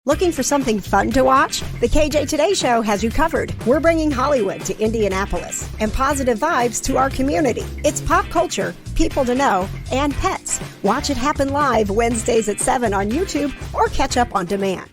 Looking for something fun to watch? The KJ Today Show has you covered. We're bringing Hollywood to Indianapolis and positive vibes to our community. It's pop culture, people to know, and pets. Watch it happen live Wednesdays at 7 on YouTube or catch up on demand.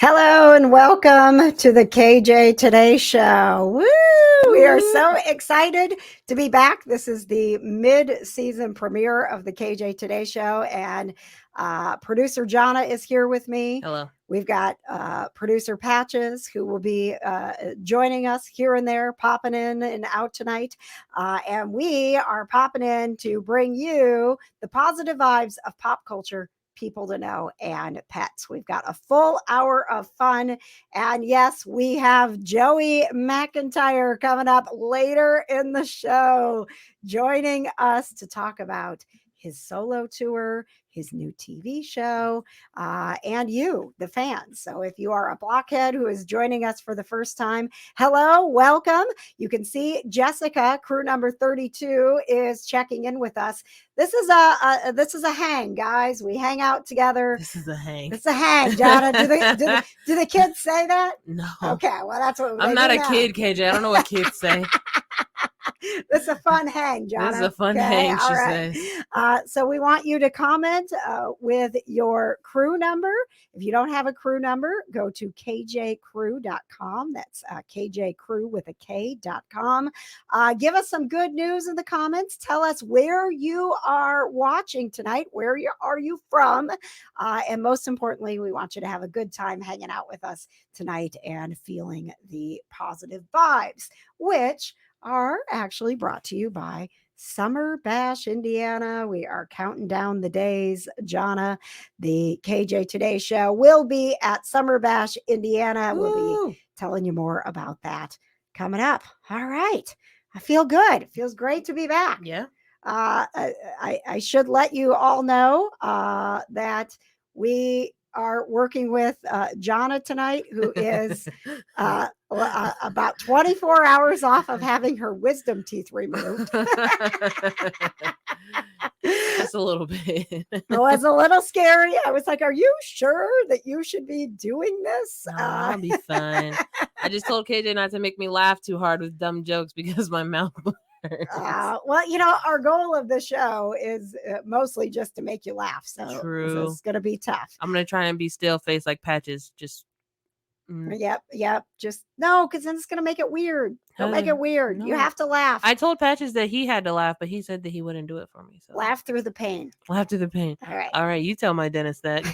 Hello and welcome to the KJ Today Show. Woo! We are so excited to be back. This is the mid-season premiere of the KJ Today Show, and producer Jonna is here with me. Hello. We've got producer Patches, who will be joining us here and there, popping in and out tonight. And we are popping in to bring you the positive vibes of pop culture, people to know, and pets. We've got a full hour of fun. And yes, we have Joey Mcintyre coming up later in the show, joining us to talk about his solo tour, his new TV show, and you, the fans. So if you are a blockhead who is joining us for the first time, hello, welcome. You can see Jessica, crew number 32, is checking in with us. This is a hang, guys. We hang out together. This is a hang. It's a hang, Jonna. Do the kids say that? No. Okay, well, that's what I'm not a kid, KJ. I don't know what kids say. This is a fun hang, Jonna. This is a fun hang, she says. So we want you to comment with your crew number. If you don't have a crew number, go to kjcrew.com. That's kjcrew with a K.com. Give us some good news in the comments. Tell us where you are watching tonight. Where are you from? And most importantly, we want you to have a good time hanging out with us tonight and feeling the positive vibes, which are actually brought to you by Summer Bash, Indiana. We are counting down the days, Jonna. The KJ Today Show will be at Summer Bash, Indiana. Woo! We'll be telling you more about that coming up. All right. I feel good. It feels great to be back. Yeah. I should let you all know that we are working with Jonna tonight, who is about 24 hours off of having her wisdom teeth removed. Just a little bit. It was a little scary. I was like, are you sure that you should be doing this? I'll be fine. I just told KJ not to make me laugh too hard with dumb jokes because my mouth well, our goal of the show is mostly just to make you laugh. So True. It's going to be tough. I'm going to try and be still faced like Patches. Just. Yep. Just no, because then it's going to make it weird. Don't make it weird. No. You have to laugh. I told Patches that he had to laugh, but he said that he wouldn't do it for me. So laugh through the pain. Laugh through the pain. All right. You tell my dentist that.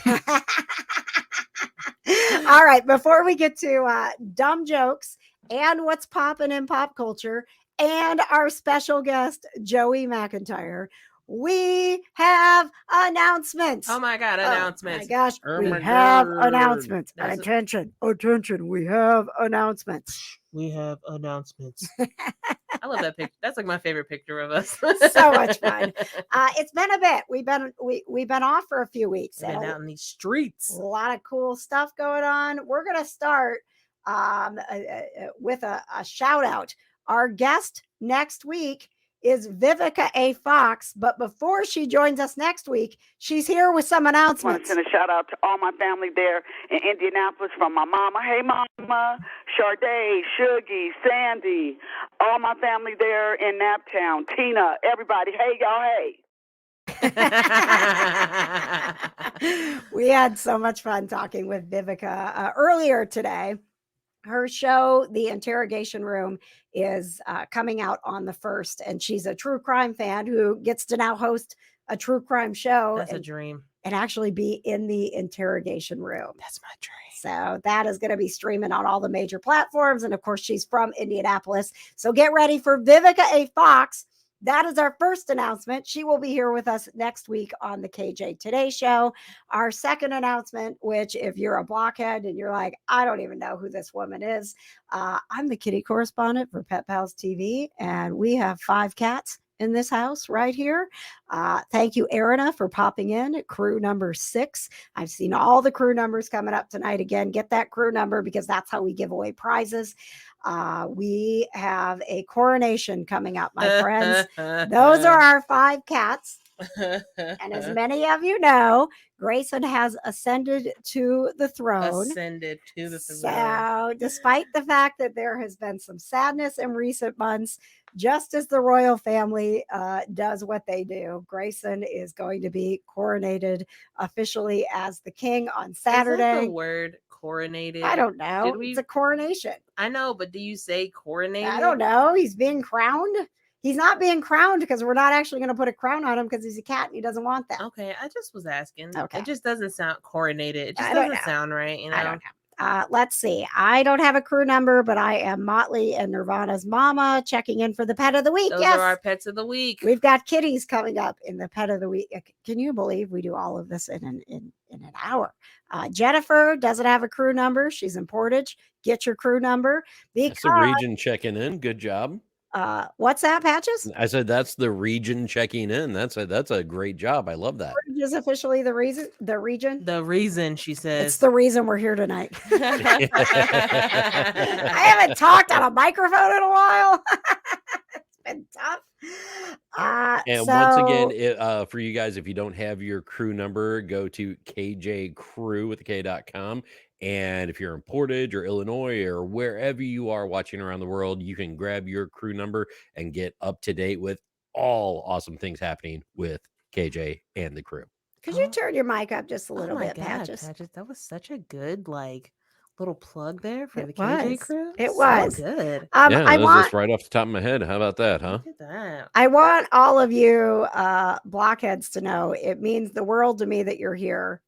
All right. Before we get to dumb jokes and what's popping in pop culture and our special guest, Joey Mcintyre, we have announcements. Oh my God, announcements. Oh my gosh, we have announcements. Attention, we have announcements. We have announcements. I love that picture. That's like my favorite picture of us. So much fun. It's been a bit. We've been off for a few weeks. Been out in these streets. A lot of cool stuff going on. We're gonna start with a shout out. Our guest next week is Vivica A. Fox, but before she joins us next week, she's here with some announcements. I want to send a shout out to all my family there in Indianapolis, from my mama, hey mama, Sade, Shuggy, Sandy, all my family there in Naptown, Tina, everybody, hey y'all, hey. We had so much fun talking with Vivica earlier today. Her show, The Interrogation Room, is coming out on the 1st, and she's a true crime fan who gets to now host a true crime show. That's a dream. And actually be in the interrogation room. That's my dream. So that is going to be streaming on all the major platforms. And of course, she's from Indianapolis. So get ready for Vivica A. Fox that is our first announcement. She will be here with us next week on the KJ Today Show. Our second announcement, which if you're a blockhead and you're like, I don't even know who this woman is, I'm the kitty correspondent for Pet Pals TV, and we have 5 cats in this house right here. Thank you, Erina, for popping in. Crew number 6. I've seen all the crew numbers coming up tonight. Again, get that crew number because that's how we give away prizes. We have a coronation coming up, my friends. Those are our 5 cats. And as many of you know, Grayson has ascended to the throne. So, despite the fact that there has been some sadness in recent months, just as the royal family does what they do, Grayson is going to be coronated officially as the king on Saturday. Is that the word coronated? I don't know. It's a coronation. I know, but do you say coronated? I don't know. He's being crowned. He's not being crowned because we're not actually going to put a crown on him because he's a cat and he doesn't want that. Okay, I just was asking. Okay. It just doesn't sound coronated. It just doesn't sound right, you know? I don't know. Let's see. I don't have a crew number, but I am Motley and Nirvana's mama checking in for the pet of the week. Those are our pets of the week. We've got kitties coming up in the pet of the week. Can you believe we do all of this in an hour? Jennifer doesn't have a crew number. She's in Portage. Get your crew number. That's the region checking in. Good job. What's that, Patches? I said that's the region checking in. That's a great job. I love that. Portage is officially the region. The reason, she says. It's the reason we're here tonight. I haven't talked on a microphone in a while. It's been tough. And once again, for you guys, if you don't have your crew number, go to kjcrew.com. And if you're in Portage or Illinois or wherever you are watching around the world, you can grab your crew number and get up to date with all awesome things happening with KJ and the crew. Could you turn your mic up just a little bit, Patches? That was such a good little plug there for the KJ KJ crew. It was good. Yeah, that was just right off the top of my head. How about that, huh? Look at that. I want all of you blockheads to know it means the world to me that you're here.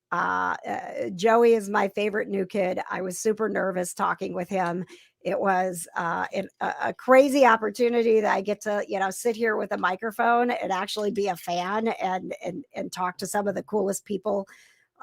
Joey is my favorite new kid. I was super nervous talking with him. It was a crazy opportunity that I get to, sit here with a microphone and actually be a fan and talk to some of the coolest people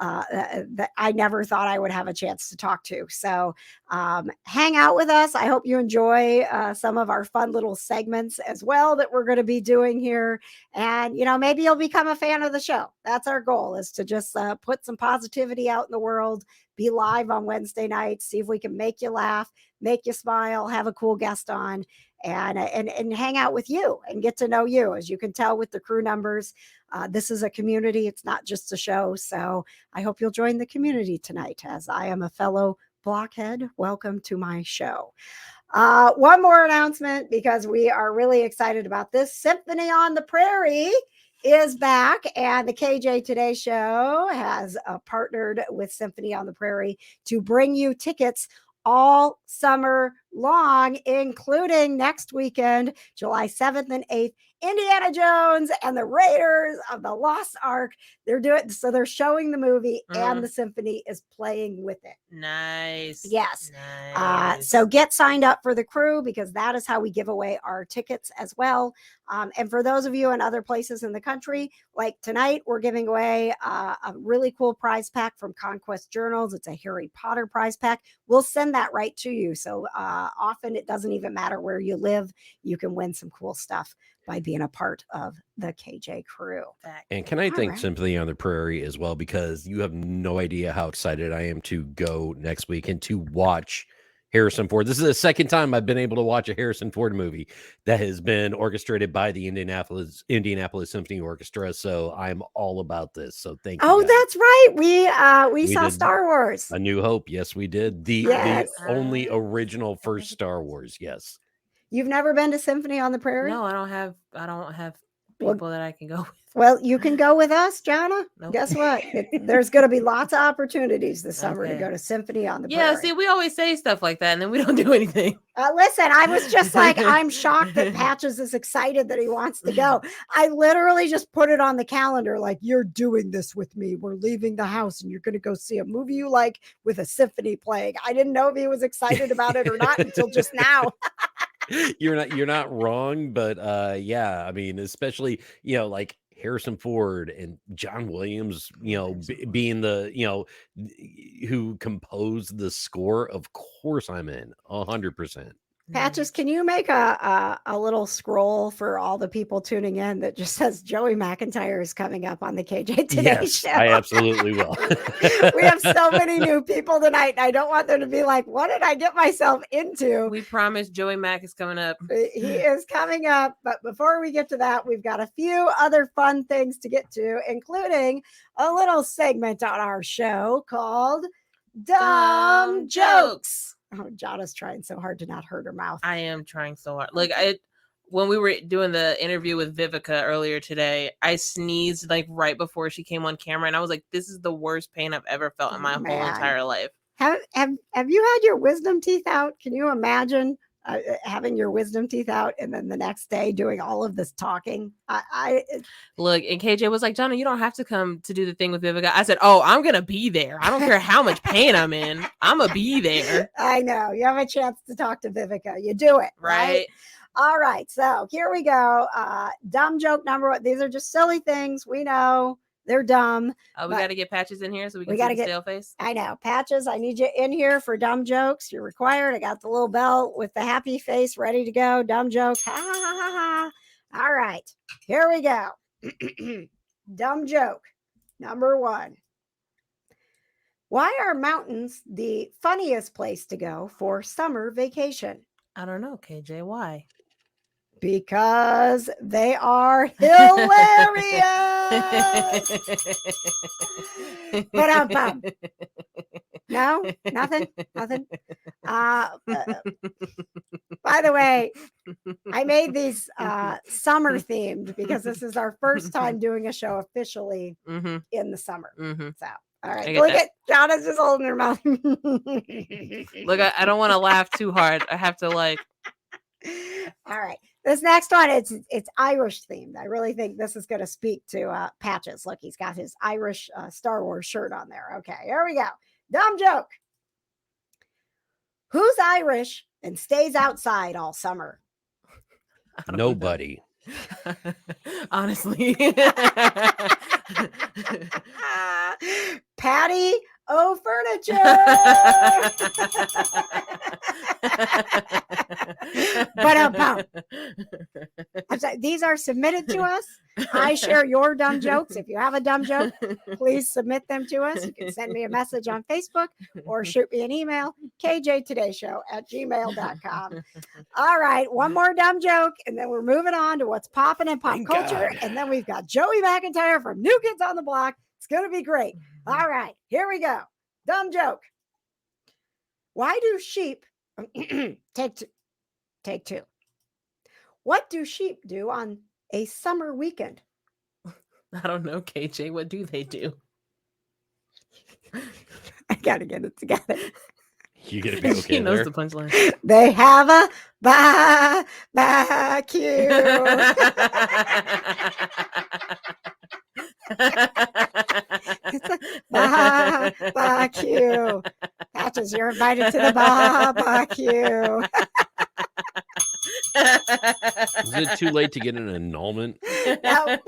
that I never thought I would have a chance to talk to. So hang out with us. I hope you enjoy some of our fun little segments as well that we're going to be doing here. And, maybe you'll become a fan of the show. That's our goal, is to just put some positivity out in the world, be live on Wednesday nights, see if we can make you laugh, make you smile, have a cool guest on, and hang out with you and get to know you. As you can tell with the crew numbers, this is a community. It's not just a show. So I hope you'll join the community tonight, as I am a fellow blockhead. Welcome to my show. One more announcement, because we are really excited about this. Symphony on the Prairie is back, and the KJ Today Show has partnered with Symphony on the Prairie to bring you tickets all summer long, including next weekend, July 7th and 8th, Indiana Jones and the Raiders of the Lost Ark. They're showing the movie and the symphony is playing with it. Nice. Yes. Nice. So get signed up for the crew, because that is how we give away our tickets as well. And for those of you in other places in the country, like tonight, we're giving away a really cool prize pack from Conquest Journals. It's a Harry Potter prize pack. We'll send that right to you. So often it doesn't even matter where you live. You can win some cool stuff by being a part of the KJ crew. And can I thank Symphony on the Prairie as well, because you have no idea how excited I am to go next week and to watch Harrison Ford. This is the second time I've been able to watch a Harrison Ford movie that has been orchestrated by the Indianapolis Symphony Orchestra. So I'm all about this. So thank you. Oh, guys. That's right. We saw Star Wars. A New Hope. Yes, we did. The only original first Star Wars. Yes. You've never been to Symphony on the Prairie? No, I don't have people that I can go with. Well, you can go with us, Jonna. Nope. Guess what? There's going to be lots of opportunities this summer to go to Symphony on the Prairie. Yeah, see, we always say stuff like that, and then we don't do anything. Listen, I was just like, I'm shocked that Patches is excited that he wants to go. I literally just put it on the calendar, like, you're doing this with me. We're leaving the house, and you're going to go see a movie you like with a symphony playing. I didn't know if he was excited about it or not until just now. you're not wrong, but yeah, I mean, especially like Harrison Ford and John Williams, being the who composed the score. Of course, I'm in 100%. Patches, can you make a little scroll for all the people tuning in that just says Joey McIntyre is coming up on the KJ Today Yes, show? I absolutely will. We have so many new people tonight, and I don't want them to be like, what did I get myself into? We promise Joey Mack is coming up. He is coming up. But before we get to that, we've got a few other fun things to get to, including a little segment on our show called Dumb Jokes. Oh, Jada's trying so hard to not hurt her mouth. I am trying so hard. Like when we were doing the interview with Vivica earlier today, I sneezed like right before she came on camera, and I was like, "This is the worst pain I've ever felt in my whole entire life." Have you had your wisdom teeth out? Can you imagine having your wisdom teeth out and then the next day doing all of this talking? Look, and KJ was like, "Jonna, you don't have to come to do the thing with Vivica." I said, "Oh, I'm gonna be there. I don't care how much pain I'm in. I'm gonna be there." I know you have a chance to talk to Vivica. You do it, right? All right, so here we go. Dumb joke number one. These are just silly things. We know they're dumb. Oh, we got to get Patches in here so we can gotta see the stale face. I know. Patches, I need you in here for dumb jokes. You're required. I got the little bell with the happy face ready to go. Dumb joke. Ha, ha, ha, ha, ha. All right, here we go. Dumb joke number one. Why are mountains the funniest place to go for summer vacation? I don't know, KJ. Why? Because they are hilarious. No, nothing. By the way, I made these summer themed because this is our first time doing a show officially in the summer. So, all right, look at Jonna's just holding her mouth. Look, I don't want to laugh too hard. I have to like. All right. This next one, it's Irish themed. I really think this is going to speak to Patches. Look, he's got his Irish Star Wars shirt on there. Okay, here we go. Dumb joke. Who's Irish and stays outside all summer? Nobody. Honestly. Patty O'Furniture. But I'm sorry, these are submitted to us. I share your dumb jokes. If you have a dumb joke, please submit them to us. You can send me a message on Facebook or shoot me an email, kjtodayshow@gmail.com. All right, one more dumb joke, and then we're moving on to what's popping in pop culture. And then we've got Joey McIntyre from New Kids on the Block. It's going to be great. All right, here we go. Dumb joke. Why do sheep take two? What do sheep do on a summer weekend? I don't know, KJ. What do they do? I gotta get it together. You gotta be okay. He knows there. the punchline. They have a barbecue. It's a barbecue. Patches, you're invited to the barbecue. Is it too late to get an annulment? No.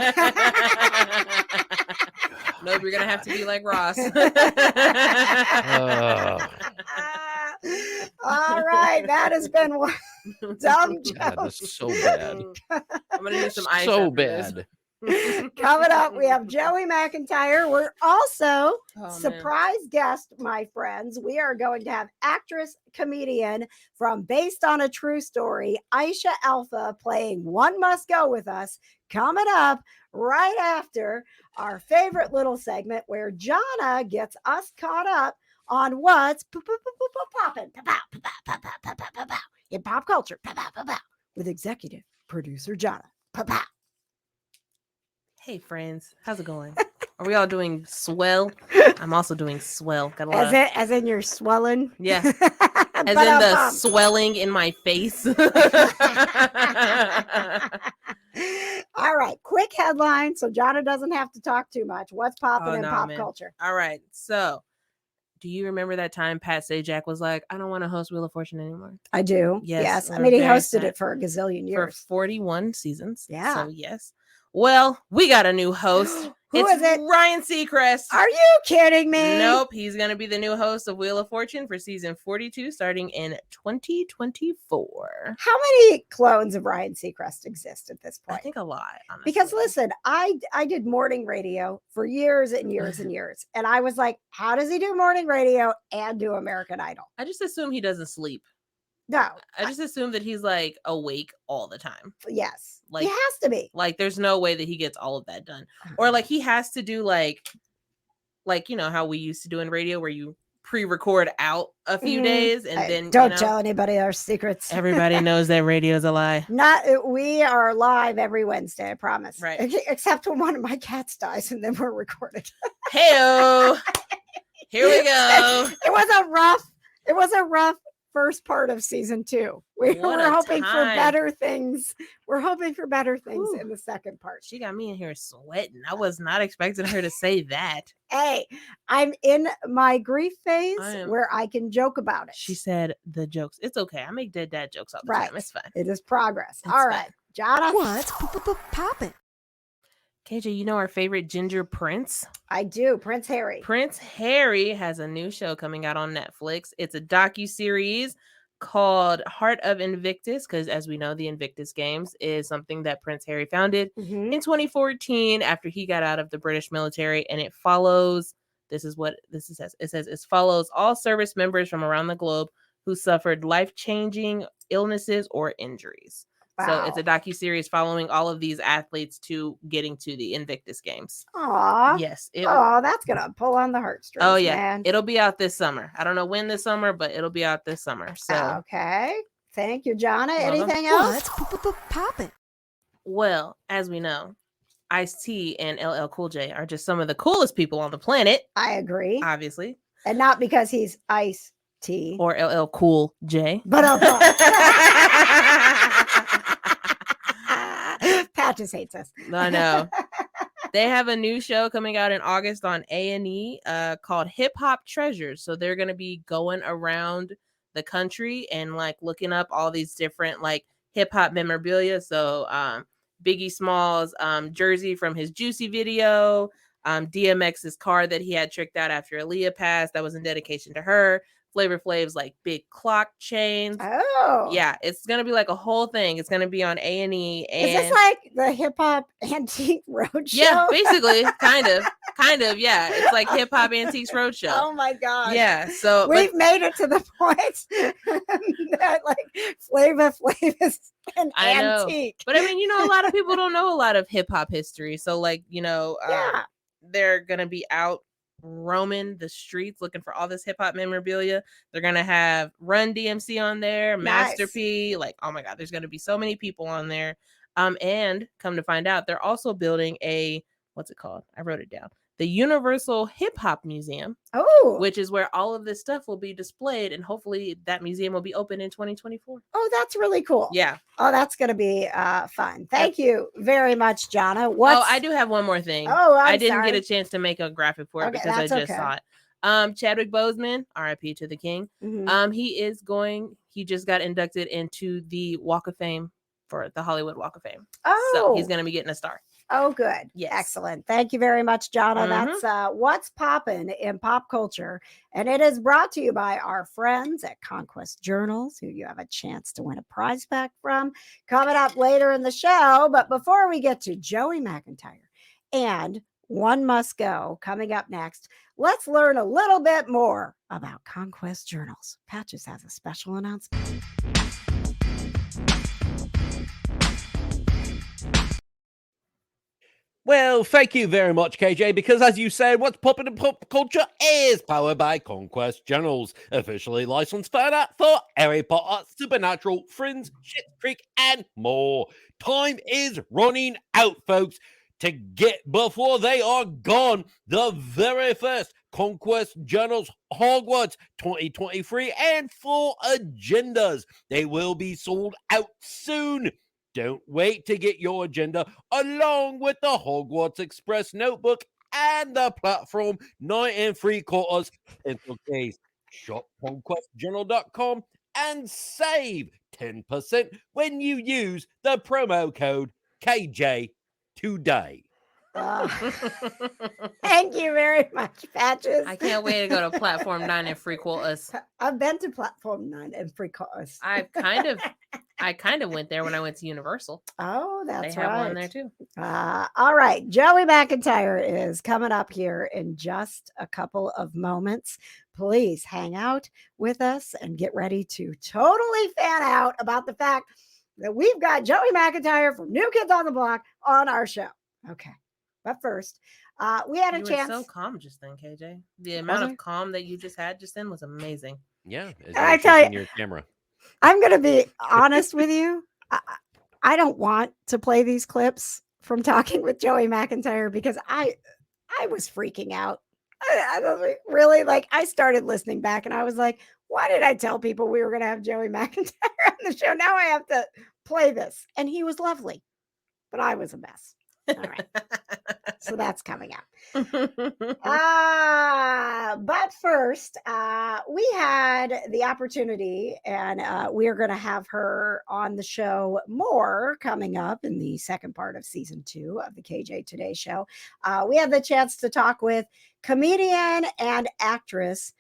Nope, you're gonna have to be like Ross. All right, that has been one dumb joke. God, this is so bad. I'm gonna do some ice. So bad. Coming up, we have Joey McIntyre. We're also surprise guest, my friends. We are going to have actress comedian from Based on a True Story, Aisha Alfa, playing One Must Go with us. Coming up right after our favorite little segment where Jonna gets us caught up on what's popping in pop culture with executive producer Jonna. Hey friends, how's it going? Are we all doing swell? I'm also doing swell. Got a lot as in you're swelling? Yeah. As in the swelling in my face. All right, quick headline so Jonna doesn't have to talk too much. What's popping in pop culture? All right, so do you remember that time Pat Sajak was like, I don't want to host Wheel of Fortune anymore? I do. Yes, I we're mean, he very hosted sad. it for a gazillion For years. 41 seasons. Yeah. So, yes. Well, we got a new host. Who is it? Ryan Seacrest. Are you kidding me? Nope. He's going to be the new host of Wheel of Fortune for season 42 starting in 2024. How many clones of Ryan Seacrest exist at this I point? think a lot, honestly. Because listen, I did morning radio for years and years and years. And I was like, how does he do morning radio and do American Idol? I just assume he doesn't sleep. No. I just assume that he's like awake all the time. Yes. Like, he has to be. Like, there's no way that he gets all of that done. Or like he has to do like you know how we used to do in radio where you pre-record out a few days and then don't tell anybody our secrets. Everybody knows that radio is a lie. We are live every Wednesday, I promise. Right. Except when one of my cats dies and then we're recorded. Hey-o. Here we go. It was a rough first part of season 2. We're hoping for better things. We're hoping for better things in the second part. She got me in here sweating. I was not expecting her to say that. Hey, I'm in my grief phase where I can joke about it. She said the jokes. It's okay. I make dead dad jokes all the time. It's fine. It is progress. All right. Jana. What's poppin'? KJ, you know our favorite ginger prince? I do. Prince Harry. Prince Harry has a new show coming out on Netflix. It's a docuseries called Heart of Invictus, because as we know, the Invictus Games is something that Prince Harry founded in 2014 after he got out of the British military, and it follows, it follows all service members from around the globe who suffered life-changing illnesses or injuries. Wow. So it's a docuseries following all of these athletes to getting to the Invictus Games. Aw. Yes. That's going to pull on the heartstrings, Oh, yeah. man. It'll be out this summer. I don't know when this summer, but it'll be out this summer. So okay. Thank you, Jana. Anything else? What's poppin'? Well, as we know, Ice-T and LL Cool J are just some of the coolest people on the planet. I agree. Obviously. And not because he's Ice-T. Or LL Cool J. But Pat just hates us. I know. They have a new show coming out in August on A&E called Hip Hop Treasures. So they're going to be going around the country and like looking up all these different like hip hop memorabilia. So Biggie Smalls jersey from his Juicy video, DMX's car that he had tricked out after Aaliyah passed. That was in dedication to her. Flavor Flav's like big clock chains. Oh, yeah, it's gonna be like a whole thing. It's gonna be on A&E. Is this like the Hip Hop Antique Roadshow? Yeah, basically, kind of. Yeah, it's like Hip Hop Antiques Roadshow. Oh my god. Yeah, so we've made it to the point that like Flavor Flav is an antique. But I mean, you know, a lot of people don't know a lot of hip hop history. So like, you know, they're gonna be out roaming the streets looking for all this hip-hop memorabilia. They're gonna have Run DMC on there, Master P, like, oh my god, there's gonna be so many people on there. And come to find out, they're also building a, what's it called? I wrote it down. The Universal Hip Hop Museum. Oh, which is where all of this stuff will be displayed, and hopefully that museum will be open in 2024. Oh, that's really cool. Yeah. Oh, that's going to be fun. Thank you very much, Jana. I do have one more thing. Oh, I didn't get a chance to make a graphic for it because I just saw it. Chadwick Boseman, RIP to the king. Mm-hmm. He just got inducted into the Walk of Fame for the Hollywood Walk of Fame. Oh. So he's going to be getting a star. Oh, good. Yes. Excellent. Thank you very much, Jana. Mm-hmm. That's what's poppin' in pop culture. And it is brought to you by our friends at Conquest Journals, who you have a chance to win a prize pack from coming up later in the show. But before we get to Joey Mcintyre and One Must Go coming up next, let's learn a little bit more about Conquest Journals. Patches has a special announcement. Well, thank you very much, KJ, because as you said, what's popping in pop culture is powered by Conquest Journals, officially licensed for Harry Potter, Supernatural, Friends, Schitt's Creek, and more. Time is running out, folks, to get before they are gone. The very first Conquest Journals Hogwarts 2023 and 4 agendas. They will be sold out soon. Don't wait to get your agenda along with the Hogwarts Express notebook and the platform 9 3/4 pencil case. Shop conquestjournal.com and save 10% when you use the promo code KJ today. Thank you very much, Patches. I can't wait to go to platform 9 3/4. I've been to platform 9 3/4. I kind of went there when I went to Universal. Oh, that's they have right. one there too. All right. Joey McIntyre is coming up here in just a couple of moments. Please hang out with us and get ready to totally fan out about the fact that we've got Joey McIntyre from New Kids on the Block on our show. Okay. But first, we had a chance. You were so calm just then, KJ. The amount of calm that you just had just then was amazing. Yeah. I tell you, your camera. I'm going to be honest with you. I don't want to play these clips from talking with Joey McIntyre because I was freaking out. I don't really I started listening back and I was like, why did I tell people we were going to have Joey McIntyre on the show? Now I have to play this. And he was lovely, but I was a mess. All right. So that's coming up. But first, we had the opportunity, and we are going to have her on the show more coming up in the second part of season 2 of the KJ Today show. We had the chance to talk with comedian and actress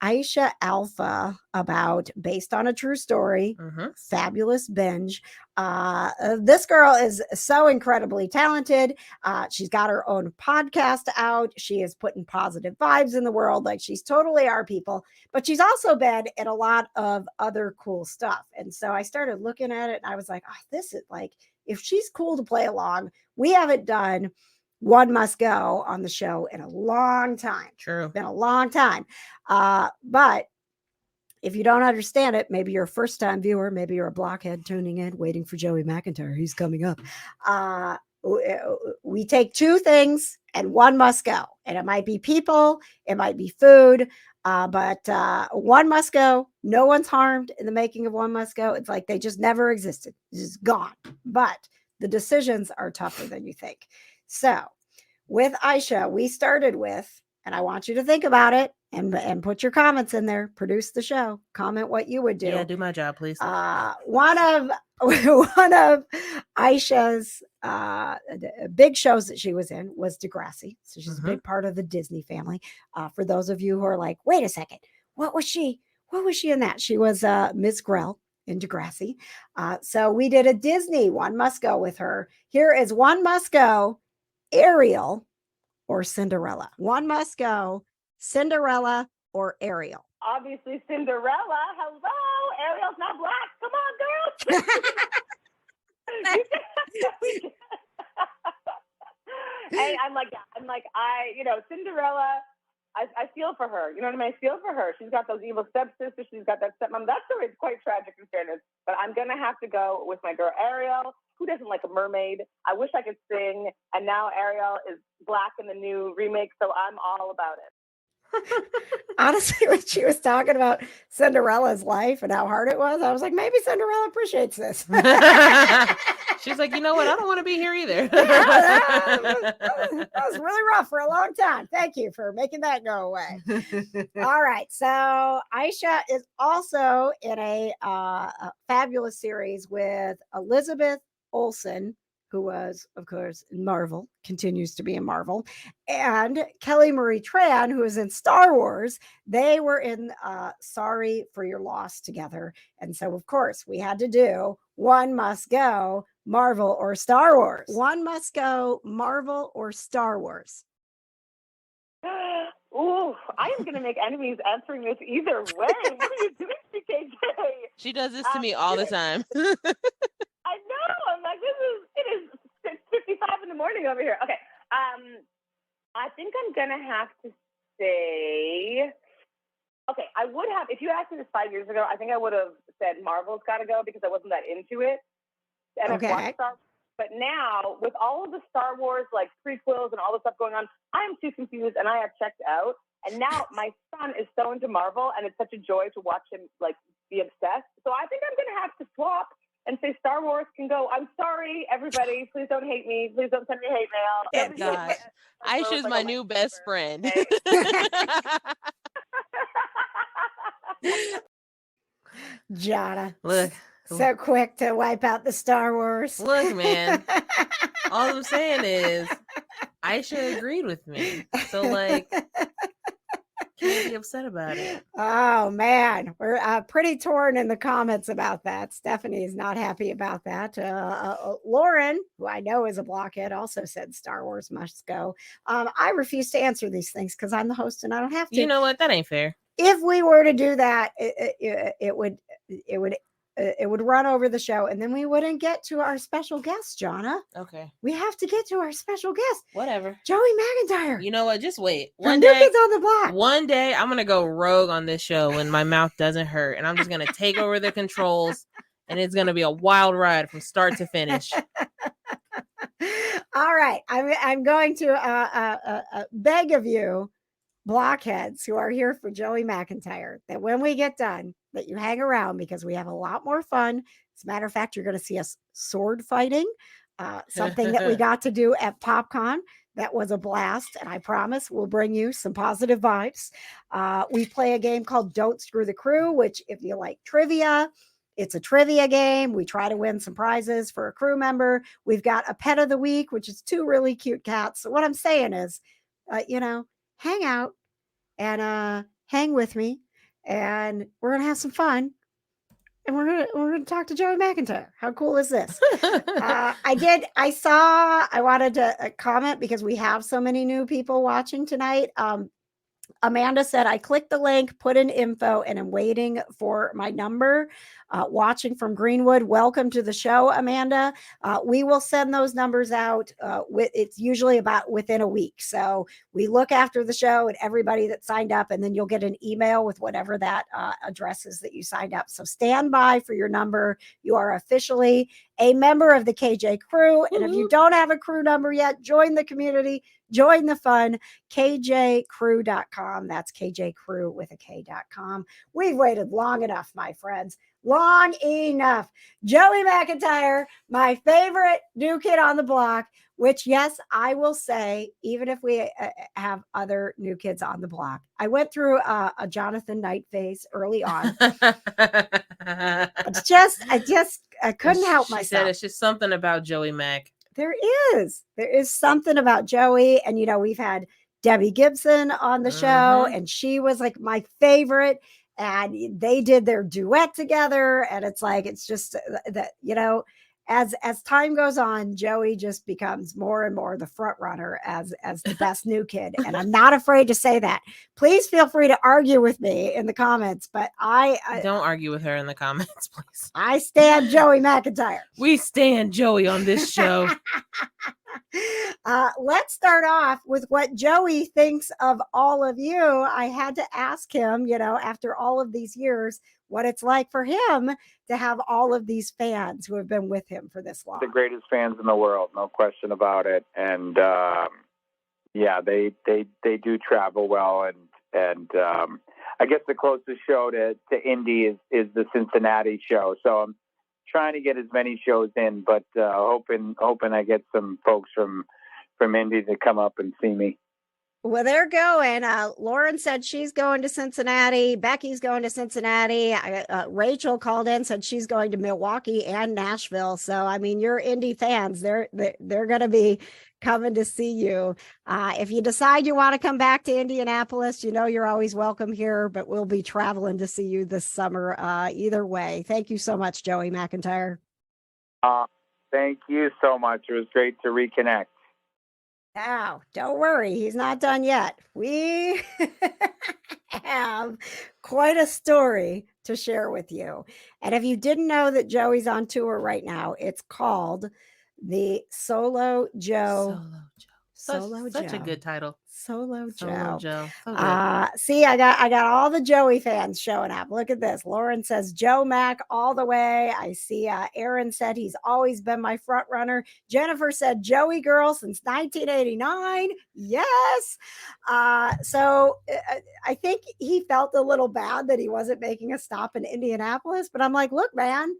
Aisha Alfa about Based on a True Story, Fabulous Binge. This girl is so incredibly talented. She's got her own podcast out. She is putting positive vibes in the world. Like, she's totally our people, but she's also been in a lot of other cool stuff. And so I started looking at it and I was like, oh, this is like, if she's cool to play along, we haven't done One Must Go on the show in a long time. True. Been a long time. But if you don't understand it, maybe you're a first-time viewer, maybe you're a blockhead tuning in, waiting for Joey McIntyre. He's coming up. We take two things and one must go. And it might be people, it might be food, but one must go. No one's harmed in the making of One Must Go. It's like they just never existed. It's just gone. But the decisions are tougher than you think. So with Aisha, we started with, and I want you to think about it and put your comments in there. Produce the show. Comment what you would do. Yeah, do my job, please. One of Aisha's big shows that she was in was Degrassi. So she's a big part of the Disney family. For those of you who are like, wait a second, what was she in that? She was Miss Grell in Degrassi. So we did a Disney One Must Go with her. Here is One Must Go, Ariel or Cinderella. One Must Go, Cinderella or Ariel. Obviously Cinderella. Hello, Ariel's not black. Come on, girl. Hey, Cinderella. I feel for her. You know what I mean? I feel for her. She's got those evil stepsisters. She's got that stepmom. That story is quite tragic in fairness. But I'm gonna have to go with my girl Ariel. Who doesn't like a mermaid? I wish I could sing. And now Ariel is black in the new remake, so I'm all about it. Honestly, when she was talking about Cinderella's life and how hard it was, I was like, maybe Cinderella appreciates this. She's like, you know what? I don't want to be here either. That was really rough for a long time. Thank you for making that go away. All right. So Aisha is also in a fabulous series with Elizabeth Olsen, who was, of course, in Marvel, continues to be in Marvel, and Kelly Marie Tran, who is in Star Wars. They were in Sorry for Your Loss together. And so, of course, we had to do One Must Go, Marvel or Star Wars. One Must Go, Marvel or Star Wars. Ooh, I am going to make enemies answering this either way. What are you doing, KJ? She does this to me all the time. I know. I'm like, it is 6:55 in the morning over here. Okay. I think I'm going to have to say, okay, I would have, if you asked me this 5 years ago, I think I would have said Marvel's got to go because I wasn't that into it. And Okay. I've watched Star Wars. But now, with all of the Star Wars, like prequels and all the stuff going on, I am too confused and I have checked out. And now my son is so into Marvel and it's such a joy to watch him like be obsessed. So I think I'm going to have to swap and say Star Wars can go. I'm sorry, everybody. Please don't hate me. Please don't send me hate mail. Oh, gosh. Aisha's my new best friend. Jonna, Look. so quick to wipe out the Star Wars. Look, man. All I'm saying is Aisha agreed with me. So, like, can't be upset about it. Oh, man. We're pretty torn in the comments about that. Stephanie is not happy about that. Lauren, who I know is a blockhead, also said Star Wars must go. I refuse to answer these things because I'm the host and I don't have to. You know what? That ain't fair. If we were to do that, it would run over the show, and then we wouldn't get to our special guest, Jonna. Okay. We have to get to our special guest, Whatever. Joey McIntyre. You know what? Just wait. One day on the block. One day I'm gonna go rogue on this show when my mouth doesn't hurt, and I'm just gonna take over the controls, and it's gonna be a wild ride from start to finish. All right, I'm going to beg of you, blockheads who are here for Joey McIntyre, that when we get done, that you hang around because we have a lot more fun. As a matter of fact, you're going to see us sword fighting, something that we got to do at PopCon. That was a blast, and I promise we'll bring you some positive vibes. We play a game called Don't Screw the Crew, which if you like trivia, it's a trivia game. We try to win some prizes for a crew member. We've got a pet of the week, which is 2 really cute cats. So what I'm saying is, hang out and hang with me, and we're gonna have some fun, and we're gonna talk to Joey McIntyre. How cool is this? I wanted to comment because we have so many new people watching tonight. Amanda said, I clicked the link, put in info, and I'm waiting for my number. Watching from Greenwood. Welcome to the show, Amanda. We will send those numbers out. It's usually about within a week. So we look after the show and everybody that signed up, and then you'll get an email with whatever that address is that you signed up. So stand by for your number. You are officially a member of the KJ crew. And if you don't have a crew number yet, join the community. Join the fun, kjcrew.com. That's kjcrew with a k.com. We've waited long enough, my friends. Long enough. Joey McIntyre, my favorite new kid on the block, which, yes, I will say, even if we have other new kids on the block, I went through a Jonathan Knight phase early on. I couldn't help myself. She said it's just something about Joey Mac. There is something about Joey. And, we've had Debbie Gibson on the show, and she was like my favorite. And they did their duet together. And it's just that, as time goes on, Joey just becomes more and more the front runner as the best new kid. And I'm not afraid to say that. Please feel free to argue with me in the comments, but I don't argue with her in the comments, please. I stand Joey McIntyre. We stand Joey on this show. Let's start off with what Joey thinks of all of you. I had to ask him, after all of these years, what it's like for him to have all of these fans who have been with him for this long. The greatest fans in the world, no question about it. And they do travel well. And I guess the closest show to Indy is the Cincinnati show. So I'm trying to get as many shows in, but hoping I get some folks from Indy to come up and see me. Well, they're going. Lauren said she's going to Cincinnati. Becky's going to Cincinnati. Rachel called in, said she's going to Milwaukee and Nashville. So, your Indy fans, they're going to be coming to see you. If you decide you want to come back to Indianapolis, you're always welcome here, but we'll be traveling to see you this summer either way. Thank you so much, Joey McIntyre. Thank you so much. It was great to reconnect. Now, don't worry, he's not done yet. We have quite a story to share with you. And if you didn't know that Joey's on tour right now, it's called the Solo Joe. Such a good title. Solo Joe. So See, I got all the Joey fans showing up. Look at this. Lauren says Joe Mac all the way. I see Aaron said he's always been my front runner. Jennifer said Joey girl since 1989. Yes. So I think he felt a little bad that he wasn't making a stop in Indianapolis, but I'm like, look, man,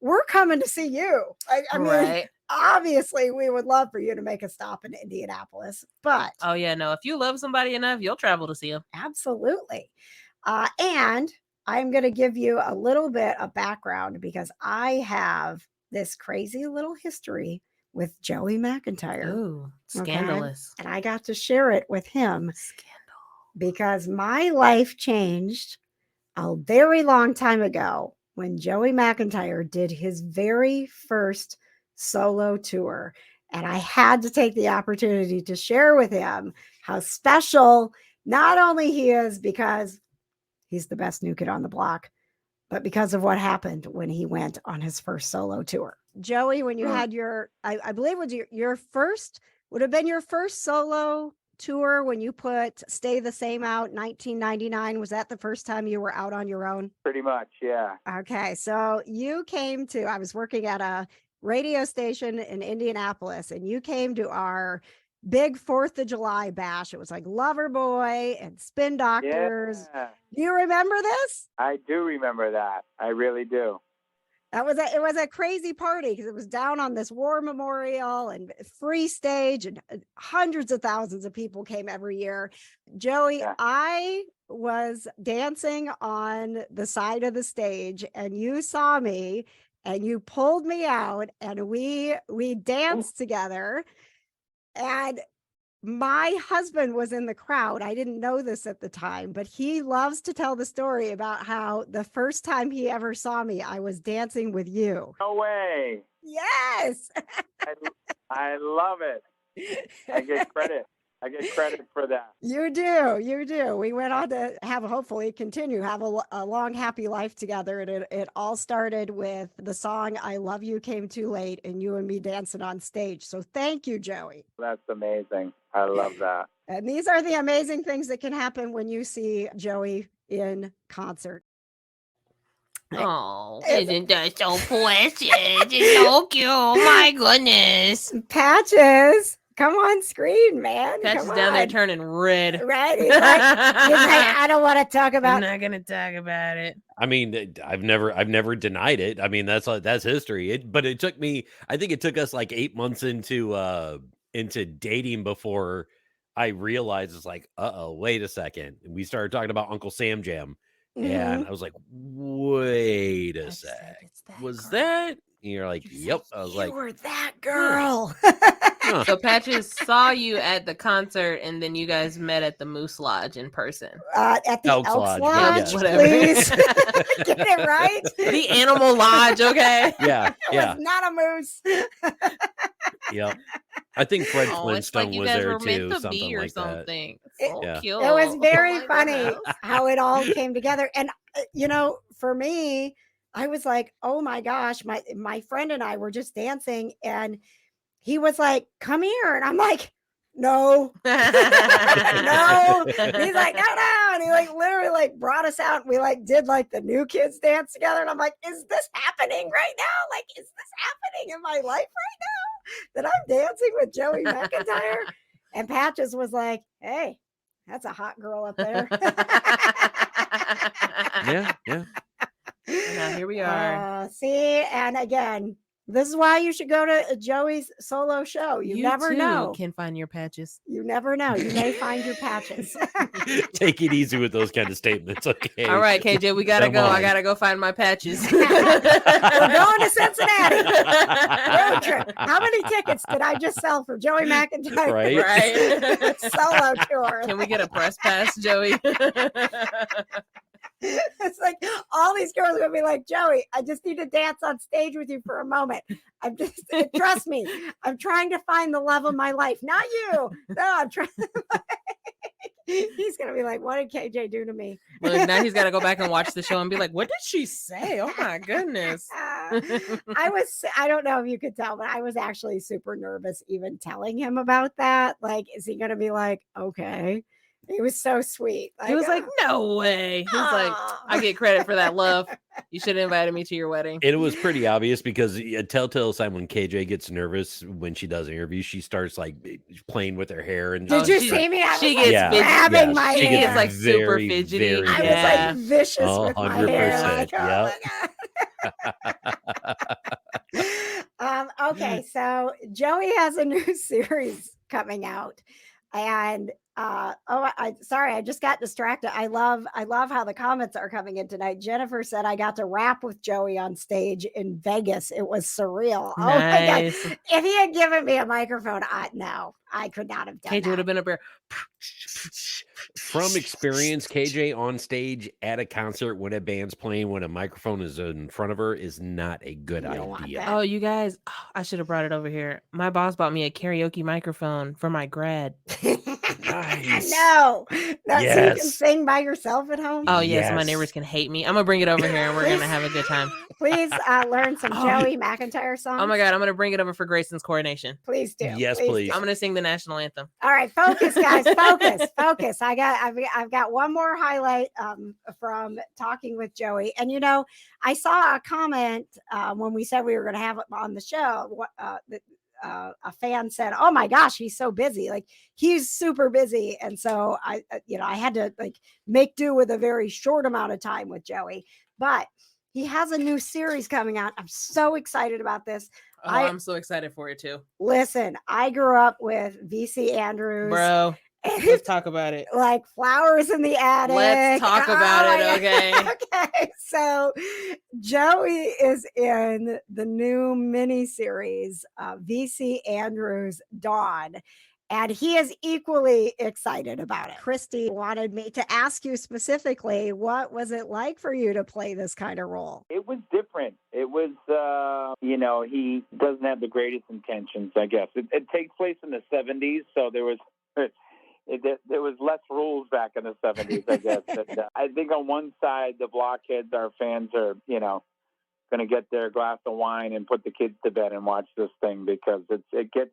we're coming to see you. I mean, Right. obviously, we would love for you to make a stop in Indianapolis, but Oh yeah, no. If you love somebody enough, you'll travel to see them. absolutely. And I'm going to give you a little bit of background because I have this crazy little history with Joey McIntyre. Ooh, Okay? scandalous. And I got to share it with him Scandal. because my life changed a very long time ago when Joey McIntyre did his very first solo tour. And I had to take the opportunity to share with him how special not only he is because he's the best new kid on the block, but because of what happened when he went on his first solo tour. Joey, when you had your, I believe was your first, would have been your first solo tour when you put Stay the Same out 1999. Was that the first time you were out on your own? Pretty much, yeah. Okay. So you came to, I was working at a radio station in Indianapolis, and you came to our big 4th of July bash. It was like Loverboy and Spin Doctors. Yeah. Do you remember this? I do remember that. I really do. It was a crazy party because it was down on this war memorial and free stage, and hundreds of thousands of people came every year. Joey, Yeah. I was dancing on the side of the stage, and you saw me and you pulled me out, and we danced together. And my husband was in the crowd. I didn't know this at the time, but he loves to tell the story about how the first time he ever saw me, I was dancing with you. No way. Yes. I love it. I get credit. I get credit for that. You do. You do. We went on to hopefully have a long, happy life together. And it all started with the song I Love You Came Too Late and you and me dancing on stage. So thank you, Joey. That's amazing. I love that. And these are the amazing things that can happen when you see Joey in concert. Oh, isn't that so precious? It's so cute. My goodness. Patches, come on screen, man. Patch is Come down there on. turning red. Right? He's like, I don't want to talk I'm about. not gonna talk about it. I mean, I've never denied it. I mean, that's history. But it took me. I think it took us like 8 months into dating before I realized it's like, wait a second. And we started talking about Uncle Sam Jam, and I was like, wait a sec. Was that? And you're like, yep. I was like, You were that girl. huh. So Patches saw you at the concert, and then you guys met at the Moose Lodge in person. At the Elks Elks Lodge, Lodge, whatever. please. Get it right. The Animal Lodge, okay? Yeah, It yeah, was not a moose. yep. I think Fred Oh, it's Flintstone like you was guys there were too, meant to something be or like that. something. It- So Yeah. cute. It was very Oh my funny goodness. how it all came together. And for me, I was like, oh my gosh, my friend and I were just dancing, and he was like, come here. And I'm like, no. No. And he's like, no. And he like literally like brought us out, and we like did like the new kids dance together. And I'm like, is this happening right now? Like, is this happening in my life right now that I'm dancing with Joey McIntyre? And Patches was like, hey, that's a hot girl up there. Yeah, yeah. Now here we are. See, and again, this is why you should go to Joey's solo show. You never too know. can find your Patches. You never know. You may find your Patches. Take it easy with those kind of statements, okay? All right, KJ, we gotta Come go. I on. gotta go find my Patches. We're going to Cincinnati. Road trip. How many tickets did I just sell for Joey McIntyre? Right? Right. Solo tour. Can we get a press pass, Joey? It's like all these girls are gonna be like, Joey, I just need to dance on stage with you for a moment. Trust me, I'm trying to find the love of my life, not you. No, I'm trying. He's gonna be like, what did KJ do to me? Well, now he's got to go back and watch the show and be like, what did she say? Oh my goodness. I don't know if you could tell, but I was actually super nervous even telling him about that. Like, is he gonna be like, okay? He was so sweet. He was like, no way. He was like, I get credit for that love. You should have invited me to your wedding. It was pretty obvious because a telltale sign when KJ gets nervous when she does interviews, she starts like playing with her hair and did you she- see me? I she was, gets like, fidgety. grabbing my She hair. gets like super very, fidgety. very I Yeah. was like vicious with my hair. 100%, Like, oh my God. Okay, so Joey has a new series coming out, and sorry, I just got distracted. I love how the comments are coming in tonight. Jennifer said I got to rap with Joey on stage in Vegas. It was surreal. Oh my god! Nice. If he had given me a microphone, no, I could not have done KJ would that. have been up there. From experience, KJ on stage at a concert when a band's playing, when a microphone is in front of her, is not a good You don't want idea. that. Oh, you guys, I should have brought it over here. My boss bought me a karaoke microphone for my grad. Nice. No, so you can Yes. sing by yourself at home. Oh, yeah, so my Yes. neighbors can hate me. I'm going to bring it over here and we're going to have a good time. Please learn some Oh. Joey McIntyre songs. Oh my God, I'm going to bring it over for Grayson's coronation. Please do. Yes, please. do. I'm going to sing the national anthem. All right, focus, guys. Focus. I've got one more highlight from talking with Joey. And I saw a comment when we said we were going to have him on the show. A fan said, "Oh my gosh, he's so busy! Like he's super busy." And so I had to make do with a very short amount of time with Joey. But he has a new series coming out. I'm so excited about this. Oh, I'm so excited for it too. Listen, I grew up with VC Andrews. Bro, let's talk about it. Like Flowers in the Attic. Let's talk about it, my okay? God. Okay, so Joey is in the new miniseries, VC Andrews Dawn, and he is equally excited about it. Christy wanted me to ask you specifically, what was it like for you to play this kind of role? It was different. It was, he doesn't have the greatest intentions, I guess. It takes place in the 70s, so there was less rules back in the 70s, I guess. And, I think on one side, the blockheads, our fans are, going to get their glass of wine and put the kids to bed and watch this thing because it gets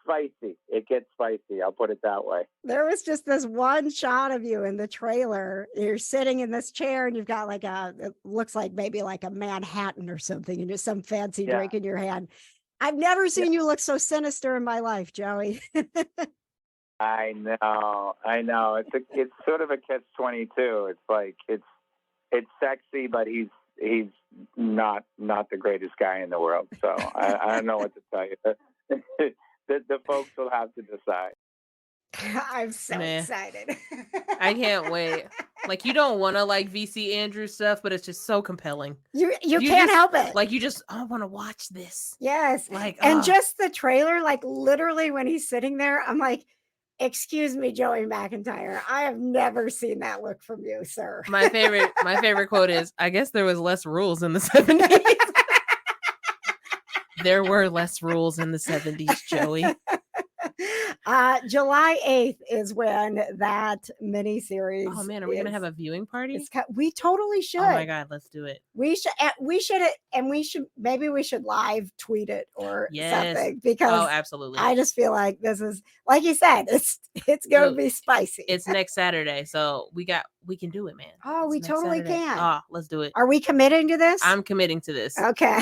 spicy. It gets spicy. I'll put it that way. There was just this one shot of you in the trailer. You're sitting in this chair and you've got it looks like maybe like a Manhattan or something and just some fancy drink in your hand. I've never seen you look so sinister in my life, Joey. I know. It's sort of a catch-22. It's like it's sexy, but he's not the greatest guy in the world. So I don't know what to tell you. The folks will have to decide. I'm so excited. I can't wait. You don't want to like VC Andrews stuff, but it's just so compelling. You can't help it. I want to watch this. Yes. Just the trailer, literally when he's sitting there, I'm like, excuse me, Joey McIntyre. I have never seen that look from you, sir. My favorite quote is, I guess there was less rules in the 70s. There were less rules in the 70s, Joey. July 8th is when that miniseries. Oh man, are we gonna have a viewing party? We totally should. Oh my God, let's do it. We should maybe we should live tweet it or something because absolutely. I just feel like this is, like you said, it's going to be spicy. It's next Saturday, so we can do it, man. Oh, we totally can. Oh, let's do it. Are we committing to this? I'm committing to this. Okay.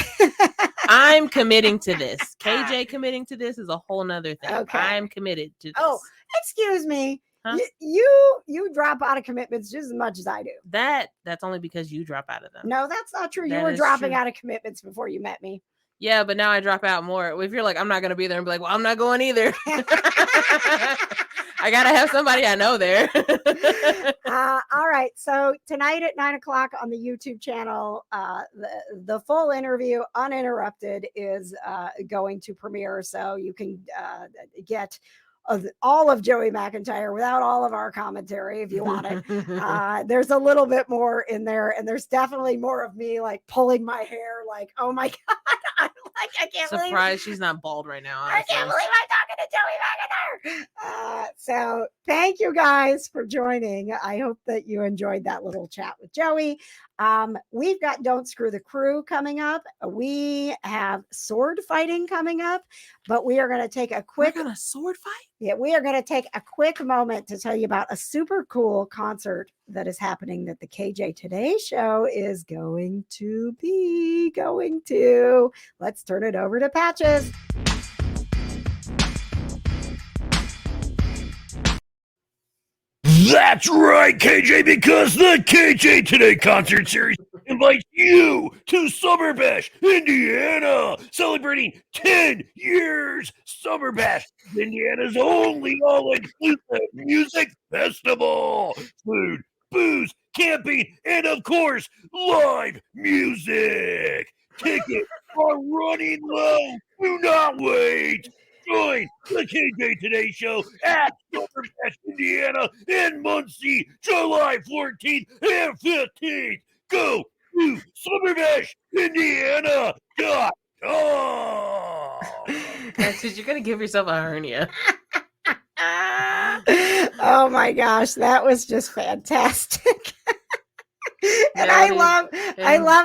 I'm committing to this. KJ committing to this is a whole nother thing. Okay. I'm committed to this. Oh, excuse me. Huh? You drop out of commitments just as much as I do. That's only because you drop out of them. No, that's not true. That You were is dropping true. out of commitments before you met me. Yeah, but now I drop out more. If you're like, I'm not going to be there, and be like, well, I'm not going either. I got to have somebody I know there. All right. So tonight at 9:00 on the YouTube channel, the full interview, uninterrupted, is going to premiere. So you can get all of Joey McIntyre without all of our commentary if you want it. There's a little bit more in there, and there's definitely more of me pulling my hair, oh my God. I can't believe Surprised she's not bald right now. Honestly. I can't believe I'm talking to Joey McIntyre. So thank you guys for joining. I hope that you enjoyed that little chat with Joey. We've got Don't Screw the Crew coming up. We have sword fighting coming up, but we are going to take a quick sword fight. Yeah, we are going to take a quick moment to tell you about a super cool concert that is happening that the KJ Today show is going to be going to. Let's turn it over to Patches. That's right, KJ, because the KJ Today concert series invites you to Summer Bash, Indiana, celebrating 10 years. Summer Bash, Indiana's only all-inclusive music festival. Food, booze, camping, and of course, live music. Tickets are running low. Do not wait. Join the KJ Today Show at Summer Bash, Indiana in Muncie, July 14th and 15th. Go to SummerBashIndiana.com. Because you're going to give yourself a hernia. Oh my gosh, that was just fantastic. And I love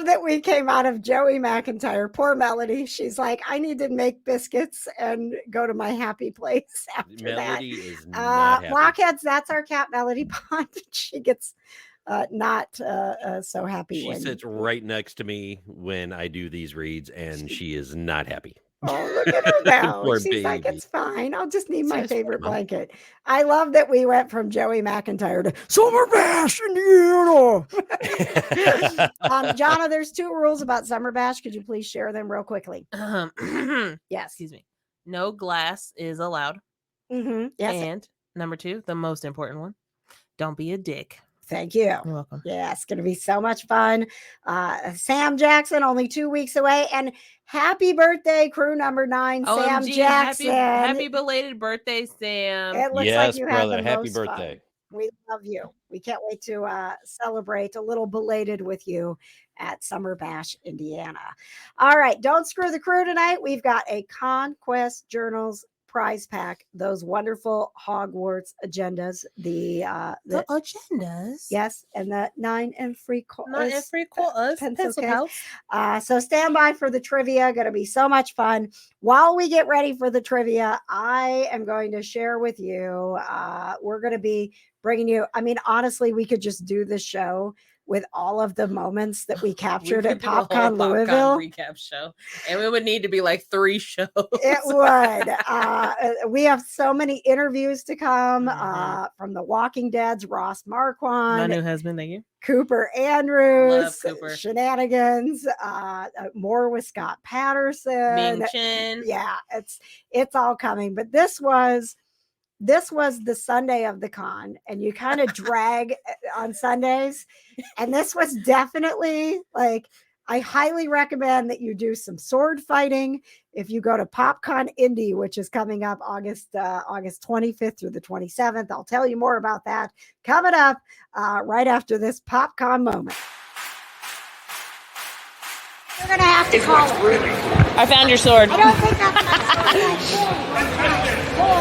that we came out of Joey McIntyre. Poor Melody. She's like, I need to make biscuits and go to my happy place after Melody that. is not happy. Blockheads, that's our cat, Melody Pond. She gets not so happy. She sits right next to me when I do these reads, and she is not happy. Oh, look at her now. Poor She's like, baby. it's fine. I'll just need my Says favorite Mom. blanket. I love that we went from Joey McIntyre to Summer Bash, Indiana. Jonna, there's 2 rules about Summer Bash. Could you please share them real quickly? Yes. Excuse me. No glass is allowed. Mm-hmm. Yes. And number 2, the most important one, don't be a dick. Thank you. You're welcome. Yeah, it's going to be so much fun. Sam Jackson, only 2 weeks away. And happy birthday, crew number 9, Sam OMG, Jackson. Happy belated birthday, Sam. It looks Yes, like you brother. had the Happy most birthday. fun. We love you. We can't wait to celebrate a little belated with you at Summer Bash, Indiana. All right, don't screw the crew tonight. We've got a Conquest Journals prize pack, those wonderful Hogwarts agendas, the agendas. yes, and the 9 and free pencil case. So stand by for the trivia. Going to be so much fun. While we get ready for the trivia, I am going to share with you. We're going to be bringing you. I mean, honestly, we could just do this show with all of the moments that we captured at PopCon Louisville. Recap show, and we would need to be like 3 shows. It would. We have so many interviews to come from The Walking Dead's Ross Marquand, My new husband, thank you. Cooper Andrews, Love Cooper. Shenanigans, more with Scott Patterson, Ming Chen. Yeah, it's all coming. But this was the Sunday of the con, and you kind of drag on Sundays. And this was definitely like, I highly recommend that you do some sword fighting. If you go to PopCon Indy, which is coming up August 25th through the 27th, I'll tell you more about that coming up right after this PopCon moment. You're going to have to call it. I found your sword. I don't think that's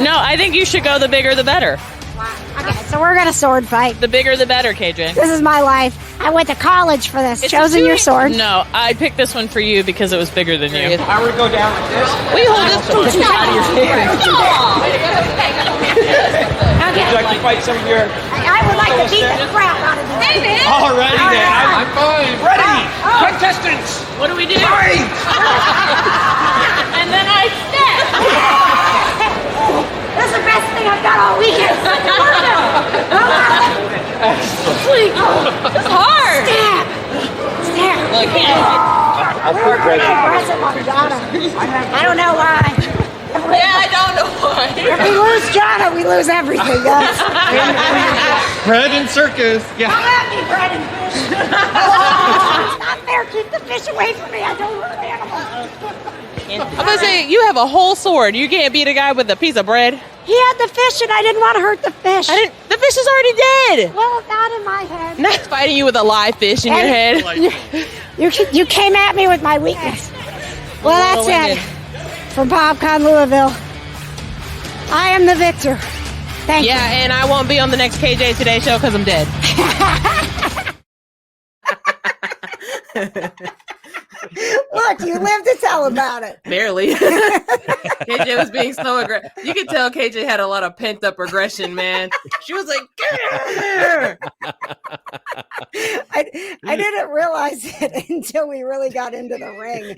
No, I think you should go the bigger the better. Okay, so we're going to sword fight. The bigger the better, KJ. This is my life. I went to college for this. Chosen your sword. No, I picked this one for you because it was bigger than you. If I were to go down like this, Will you hold this? get out of your hand. Would you like to fight some of your... I would like to beat the crap out of you. Hey, man. Alrighty then. I'm fine. Ready. Contestants. What do we do? Fight. And then I step. That's the best thing I've done all weekend. It's hard. Stab. I'll put Greg in. Aggressive on Jonna. I don't know why. Yeah, I don't know why. If we lose Jonna, we lose everything, guys. Bread and circus. Yeah. Don't let me bread and fish. It's not fair. Keep the fish away from me. I don't hurt animals. I'm gonna say you have a whole sword. You can't beat a guy with a piece of bread. He had the fish, and I didn't want to hurt the fish. The fish is already dead. Well, not in my head. Not fighting you with a live fish in your head. You came at me with my weakness. Well, that's it. From PopCon Louisville, I am the victor. Thank you. Yeah, and I won't be on the next KJ Today show because I'm dead. Look, you live to tell about it. Barely. KJ was being so aggressive. You could tell KJ had a lot of pent up aggression, man. She was like, "Grr!" I didn't realize it until we really got into the ring.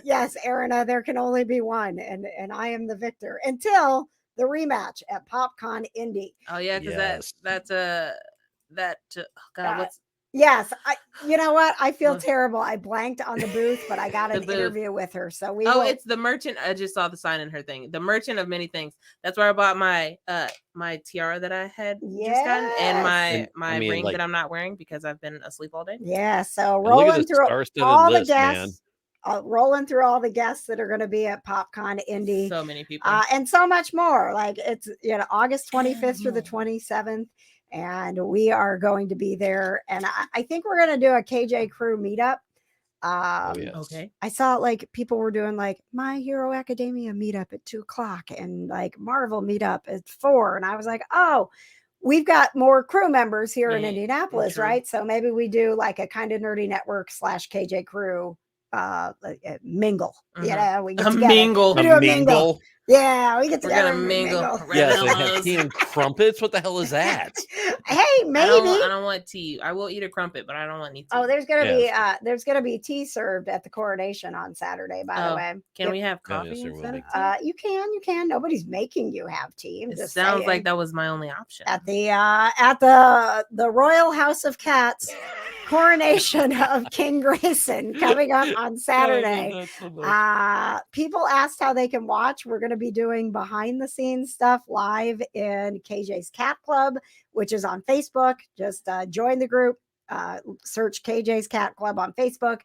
Yes, Erina, there can only be one, and I am the victor until the rematch at PopCon Indy. Oh yeah, because Yes. oh God, what's Yes, you know what? I feel terrible. I blanked on the booth, but I got an interview with her. So we will... it's the merchant. I just saw the sign in her thing. The merchant of many things. That's where I bought my my tiara that I had just gotten, and my ring that I'm not wearing because I've been asleep all day. Yeah, so rolling through all the guests. Rolling through all the guests that are going to be at PopCon Indy. So many people. And so much more. Like it's, August 25th through the 27th. And we are going to be there. And I think we're going to do a KJ Crew meetup. Yes. Okay. I saw like people were doing like My Hero Academia meetup at 2:00 and like Marvel meetup at 4. And I was like, oh, we've got more crew members here in Indianapolis, right? So maybe we do like a Kind of Nerdy Network / KJ Crew mingle. We get together. Mingle. We do a mingle. Yeah, we get together. We're gonna mingle. Yeah, they have tea and crumpets. What the hell is that? Hey, maybe I don't want tea. I will eat a crumpet, but I don't want any tea. Oh, there's gonna be tea served at the coronation on Saturday. By the way, can we have coffee instead of tea? You can. Nobody's making you have tea. It sounds like that was my only option at the Royal House of Cats coronation of King Grayson coming up on Saturday. People asked how they can watch. We're going to be doing behind the scenes stuff live in KJ's Cat Club, which is on Facebook. Just join the group. Search KJ's Cat Club on Facebook,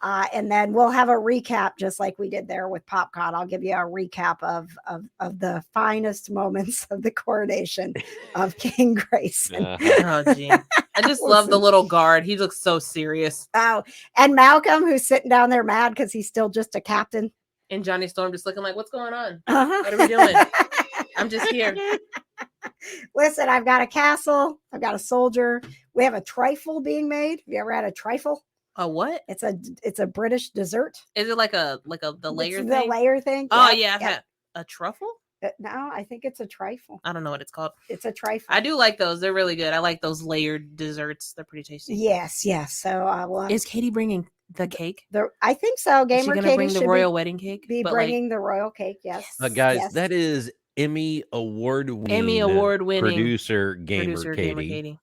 and then we'll have a recap just like we did there with PopCon. I'll give you a recap of the finest moments of the coronation of King Grayson. Oh, gee. I just love the little guard. He looks so serious. Oh, and Malcolm, who's sitting down there mad because he's still just a captain. And Johnny Storm just looking like, what's going on? What are we doing? I'm just here. Listen, I've got a castle. I've got a soldier. We have a trifle being made. Have you ever had a trifle? A what? It's a British dessert. Is it like the layer thing? The layer thing. Oh yeah, I've had a truffle. No, I think it's a trifle. I don't know what it's called. It's a trifle. I do like those. They're really good. I like those layered desserts. They're pretty tasty. Yes. So is Katie bringing the cake? I think so. Gamer Katie bring the royal wedding cake. Be bringing the royal cake. Yes. Guys, that is Emmy award winning producer Gamer Katie.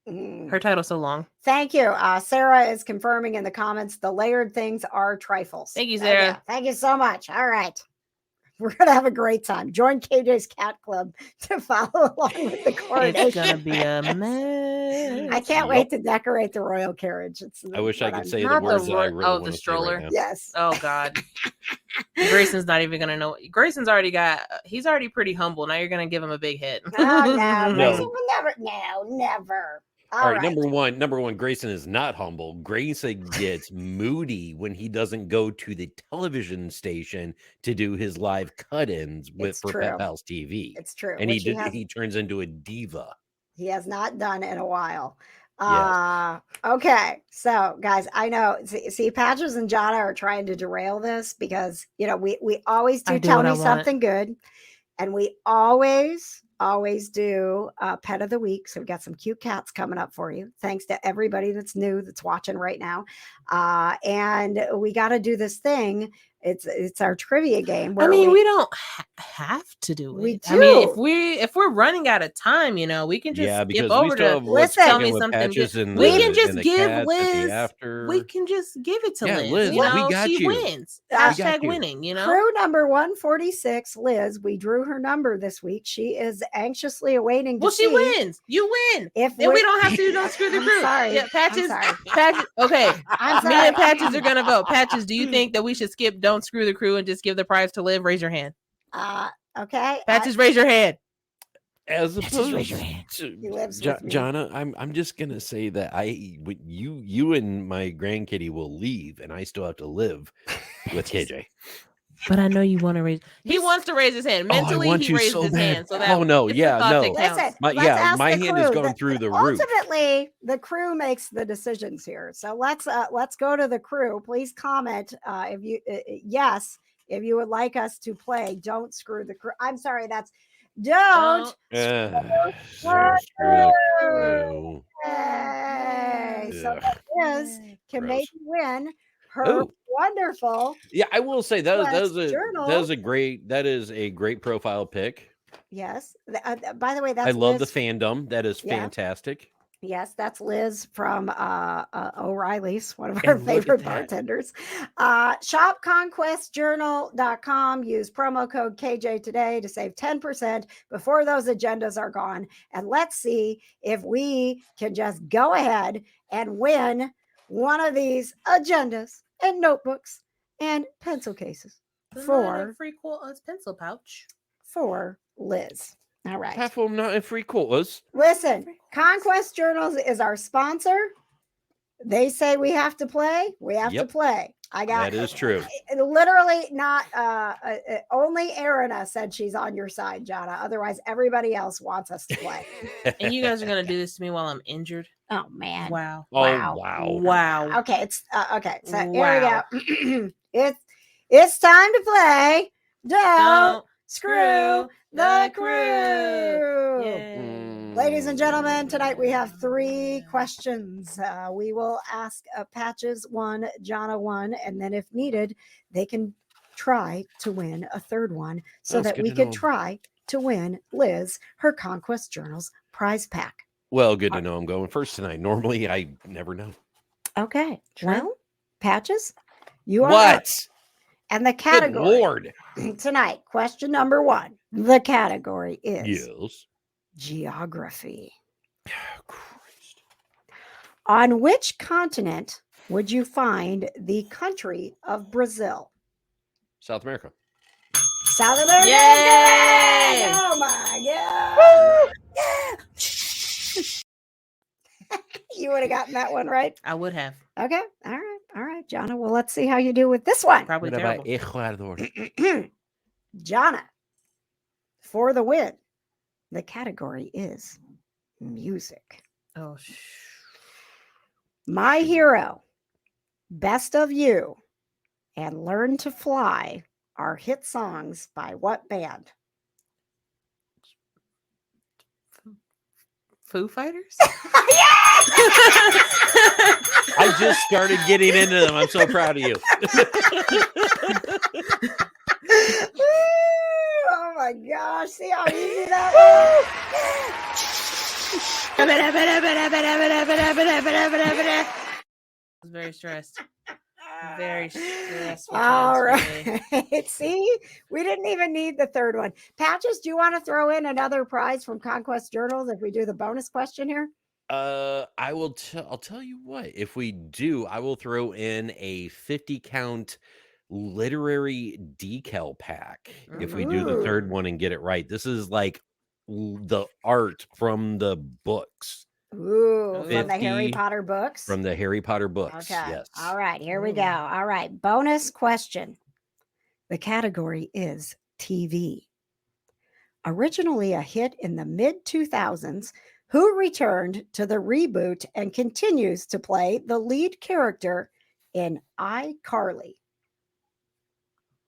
Her title's so long. Thank you. Sarah is confirming in the comments the layered things are trifles. Thank you, Sarah. Thank you so much. All right. We're going to have a great time. Join KJ's Cat Club to follow along with the coronation. It's going to be a mess. I can't wait to decorate the royal carriage. I wish I could say the words that I really want the to stroller. Right now. Yes. Oh, God. Grayson's not even going to know. Grayson's already he's already pretty humble. Now you're going to give him a big hit. Oh, no. Grayson will never. No, never. All right, number one, Grayson is not humble. Grayson gets moody when he doesn't go to the television station to do his live cut-ins for Pet Pals TV. It's true. And he turns into a diva. He has not done in a while. Yes. Okay, so guys, I know. See, Patches and Jana are trying to derail this because we always do tell me something good, and we always do pet of the week. So we've got some cute cats coming up for you. Thanks to everybody that's new that's watching right now. And we got to do this thing. It's our trivia game. I mean, we don't have to do it. We do. I mean, if we're running out of time, we can just skip over to tell me something. We can just give Liz. We can just give it to Liz. We got she you. wins. Hashtag winning. Crew number 146, Liz. We drew her number this week. She is anxiously awaiting. She wins. You win. Then we don't have to don't screw the crew. Sorry. Yeah, Patches. Okay. Me and Patches are gonna vote. Patches, do you think that we should skip Don't Screw the Crew and just give the prize to Liv? Raise your hand. Okay. Patches, raise your hand. As opposed raise your hand. to Jana, I'm just gonna say that you and my grandkitty will leave, and I still have to live with KJ. But I know you want to raise. He wants to raise his hand. Mentally, he raised his hand. So that. No. Listen, my hand is going through the roof. Ultimately, the crew makes the decisions here. So let's go to the crew. Please comment if you if you would like us to play. Don't screw the crew. I'm sorry. That's don't screw the crew. So that is can maybe win her wonderful. Yeah, I will say that is a great profile pic. Yes. By the way, that's I love the fandom. That is fantastic. Yes, that's Liz from O'Reilly's, one of our And look at favorite that. bartenders. ShopConquestJournal.com. Use promo code KJ today to save 10% before those agendas are gone. And let's see if we can just go ahead and win one of these agendas and notebooks and pencil cases for free pencil pouch. for Liz. All right. Half of them not in free quarters. Listen, Conquest Journals is our sponsor. They say we have to play. We have to Yep. play. I got That is true. literally not only Erina said she's on your side, Jana. Otherwise, everybody else wants us to play. And you guys are gonna do this to me while I'm injured. Oh man. Wow. Oh, Wow. Wow. Okay, it's okay. So here Wow. we go. it's time to play. Don't screw the crew. Yay. Ladies and gentlemen, tonight we have 3 questions. We will ask Patches 1, Jana 1, and then if needed, they can try to win a third one so That's that good we to can know. try to win Liz her Conquest Journals prize pack. Well, good to know I'm going first tonight. Normally, I never know. Okay. Sure. Well, Patches, you are up. What? And the Good category Lord. tonight, question number 1. The category is Yes. geography. Christ. On which continent would you find the country of Brazil? South America. South America. Yay! Oh my God. Yeah. You would have gotten that one right. I would have. Okay. All right. All right, Jana. Well, let's see how you do with this one. Probably What about terrible. Ecuador? Jana, for the win, the category is music. Oh, My Hero, Best of You, and Learn to Fly are hit songs by what band? Foo Fighters? I just started getting into them. I'm so proud of you. Oh my gosh. See how easy that was? I was very stressed. Very stressed. All right. See, we didn't even need the third one. Patches, do you want to throw in another prize from Conquest Journals if we do the bonus question here? I will. I'll tell you what. If we do, I will throw in a 50 count literary decal pack. If we do the third one and get it right, this is like the art from the books. Ooh, from the Harry 50 Potter books. From the Harry Potter books. Okay. Yes. All right. Here we go. All right. Bonus question. The category is TV. Originally a hit in the mid 2000s, who returned to the reboot and continues to play the lead character in iCarly?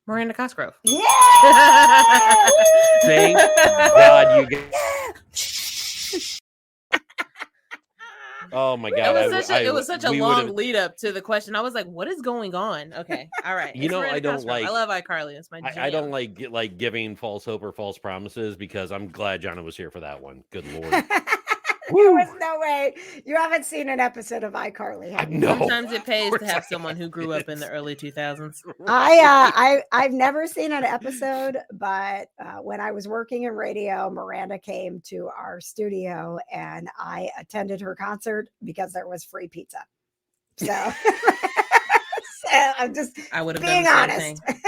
Miranda Cosgrove. Yeah! Thank God you get. Oh my God! It was such a long lead up to the question. I was like, "What is going on?" Okay, all right. You know, I don't like. I love iCarly. It's my jam. I don't like giving false hope or false promises because I'm glad Jana was here for that one. Good Lord. There was no way. You haven't seen an episode of iCarly, have you? No. Sometimes it pays to have someone who grew up in the early 2000s. I've never seen an episode, but when I was working in radio, Miranda came to our studio and I attended her concert because there was free pizza. So, I'm just I would have being done the honest. same thing.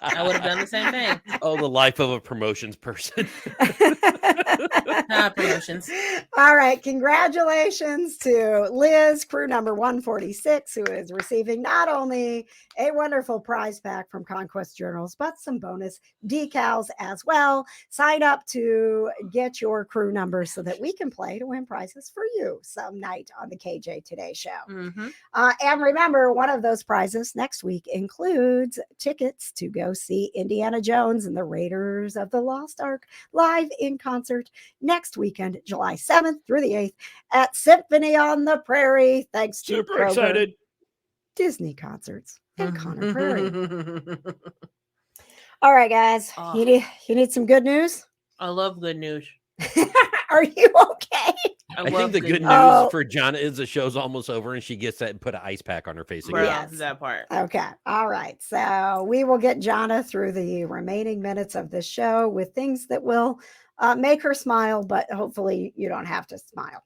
I would have done the same thing. Oh, the life of a promotions person. Promotions. All right. Congratulations to Liz, crew number 146, who is receiving not only a wonderful prize pack from Conquest Journals, but some bonus decals as well. Sign up to get your crew number so that we can play to win prizes for you some night on the KJ Today Show. Mm-hmm. And remember, one of those prizes next week includes tickets to go see Indiana Jones and the Raiders of the Lost Ark live in concert next weekend, July 7th through the 8th at Symphony on the Prairie. Thanks to Super Kroger, excited. Disney Concerts, and Connor Prairie. All right, guys. You need some good news? I love good news. Are you okay? I think the good news Oh. for Jonna is the show's almost over and she gets that and put an ice pack on her face Bro, again. Yes. that part. Okay. All right. So we will get Jonna through the remaining minutes of the show with things that will make her smile, but hopefully you don't have to smile.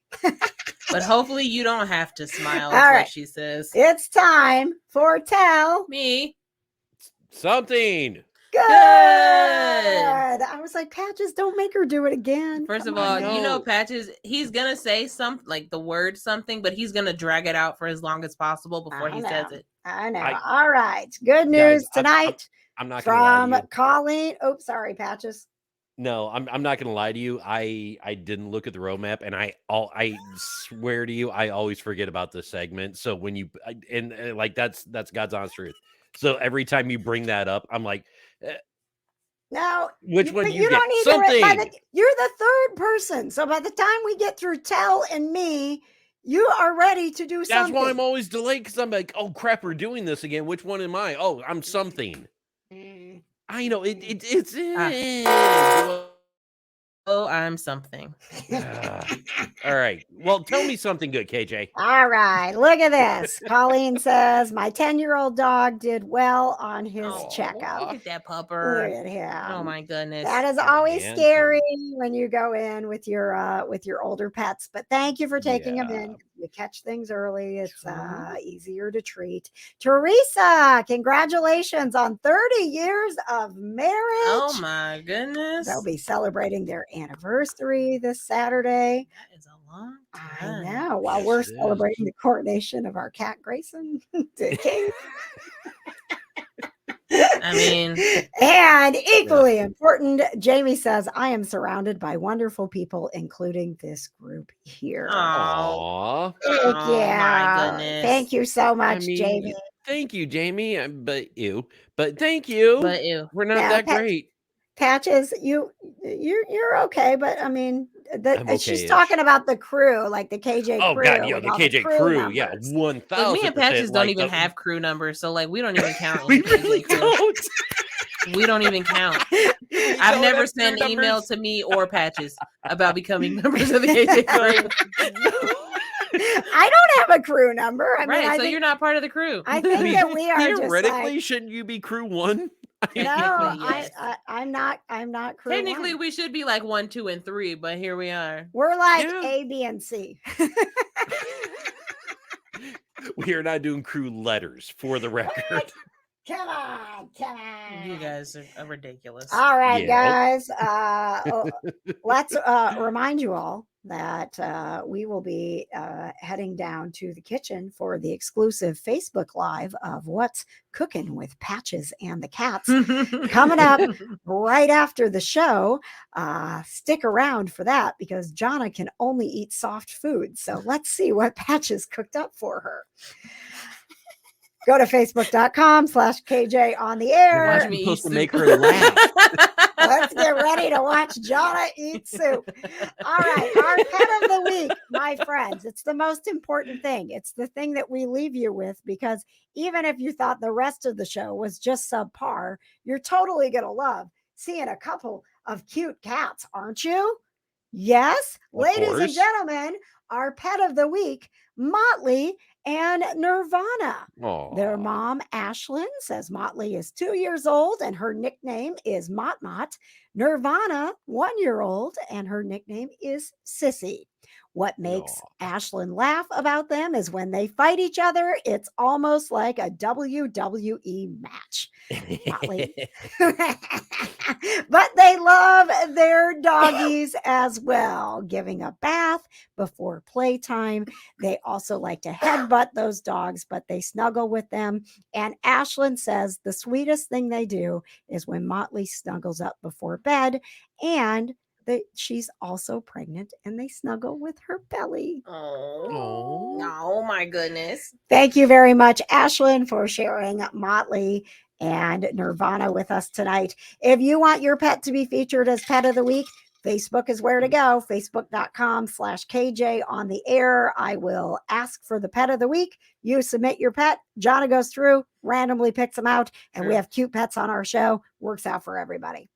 But hopefully you don't have to smile, All is right. what she says. It's time for Tell Me. Something. Good. I was like, Patches, don't make her do it again. First Come of all, on. you know, Patches, he's going to say something like the word something, but he's going to drag it out for as long as possible before he says it. I know. All right. Good news tonight I'm not gonna lie to from you. Colleen. Oops, sorry, Patches. No, I'm not gonna lie to you. I didn't look at the roadmap, and I swear to you, I always forget about this segment. So when you and like that's God's honest truth. So every time you bring that up, I'm like, No, which one but do you get? don't need Something. you're the third person. So by the time we get through Tell and me, you are ready to do That's something. why I'm always delayed because I'm like, oh crap, we're doing this again. Which one am I? Oh, I'm something. I know it's. Oh, I'm something. All right. Well, tell me something good, KJ. All right. Look at this. Colleen says, my 10-year-old dog did well on his checkup. Look at that pupper. Look at him. Oh my goodness. That is always scary when you go in with your older pets. But thank you for taking them in. You catch things early. It's easier to treat. Teresa, congratulations on 30 years of marriage. Oh my goodness. They'll be celebrating their anniversary this Saturday. That is a long time. I know. While we're celebrating the coronation of our cat Grayson to king. I mean, and equally important, Jamie says, I am surrounded by wonderful people, including this group here. Aww. My goodness. Thank you so much, Jamie. Thank you, Jamie. But thank you. But ew. We're not that great. Patches, you're okay, but I mean, she's okay-ish. talking about the crew, like the KJ crew. Oh God, yeah, the KJ crew, numbers. yeah, 1,000%. But me and Patches don't even have crew numbers, so like we don't even count. We really don't. We don't even count. I've never sent an email to me or Patches about becoming members of the KJ crew. I don't have a crew number. I mean, so you're not part of the crew. I think that we are theoretically. Shouldn't you be crew 1? No, yes. I'm not crew Technically, 1. we should be like 1, 2, and 3, but here we are. We're like A, B, and C. We are not doing crew letters, for the record. Come on. You guys are ridiculous. All right, guys. Let's remind you all that we will be heading down to the kitchen for the exclusive Facebook Live of What's Cooking with Patches and the Cats coming up right after the show. Stick around for that because Jonna can only eat soft food. So let's see what Patches cooked up for her. Go to facebook.com/KJ on the air. You're supposed to make her laugh. Let's get ready to watch Jonna eat soup. All right, our pet of the week, my friends. It's the most important thing. It's the thing that we leave you with because even if you thought the rest of the show was just subpar, you're totally going to love seeing a couple of cute cats, aren't you? Yes, ladies and gentlemen, our pet of the week, Motley and Nirvana. Aww. Their mom, Ashlyn, says Motley is 2 years old and her nickname is Mot Mot. Nirvana, 1 year old, and her nickname is Sissy. What makes Ashlyn laugh about them is when they fight each other, it's almost like a WWE match. But they love their doggies as well, giving a bath before playtime. They also like to headbutt those dogs, but they snuggle with them. And Ashlyn says the sweetest thing they do is when Motley snuggles up before bed, and she's also pregnant and they snuggle with her belly. Oh my goodness. Thank you very much, Ashlyn, for sharing Motley and Nirvana with us tonight. If you want your pet to be featured as pet of the week, Facebook is where to go. Facebook.com/KJ on the air. I will ask for the pet of the week. You submit your pet. Jonna goes through, randomly picks them out, and we have cute pets on our show. Works out for everybody.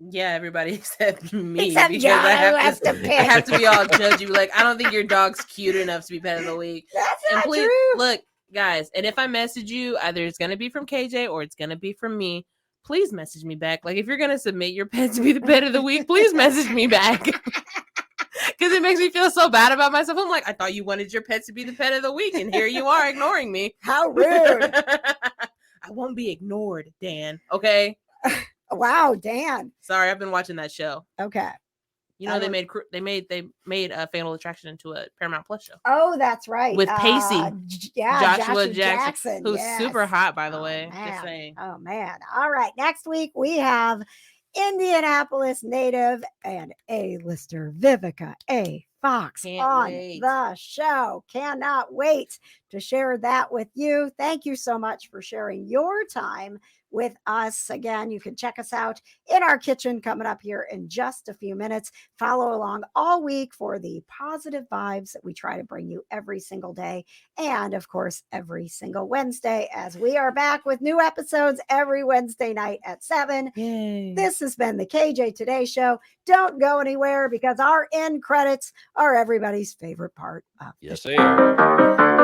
Yeah, everybody except me. Except because John, I who have has to, to pick. I have to be all judgy. Like, I don't think your dog's cute enough to be pet of the week. That's And not please, true. look, guys, and if I message you, either it's going to be from KJ or it's going to be from me. Please message me back. Like, if you're going to submit your pet to be the pet of the week, please message me back. Because it makes me feel so bad about myself. I'm like, I thought you wanted your pet to be the pet of the week, and here you are ignoring me. How rude. I won't be ignored, Dan. Okay? Wow, Dan. Sorry, I've been watching that show. Okay. You know, they made Fatal Attraction into a Paramount Plus show. Oh, that's right. With Pacey. Joshua Jackson. Who's super hot, by the way. Man. Just saying. Oh, man. All right. Next week, we have Indianapolis native and A-lister Vivica A. Fox on the show. Cannot wait to share that with you. Thank you so much for sharing your time with us. Again, you can check us out in our kitchen coming up here in just a few minutes. Follow along all week for the positive vibes that we try to bring you every single day. And of course, every single Wednesday, as we are back with new episodes every Wednesday night at 7. Yay. This has been the KJ Today Show. Don't go anywhere because our end credits are everybody's favorite part of Yes, they are.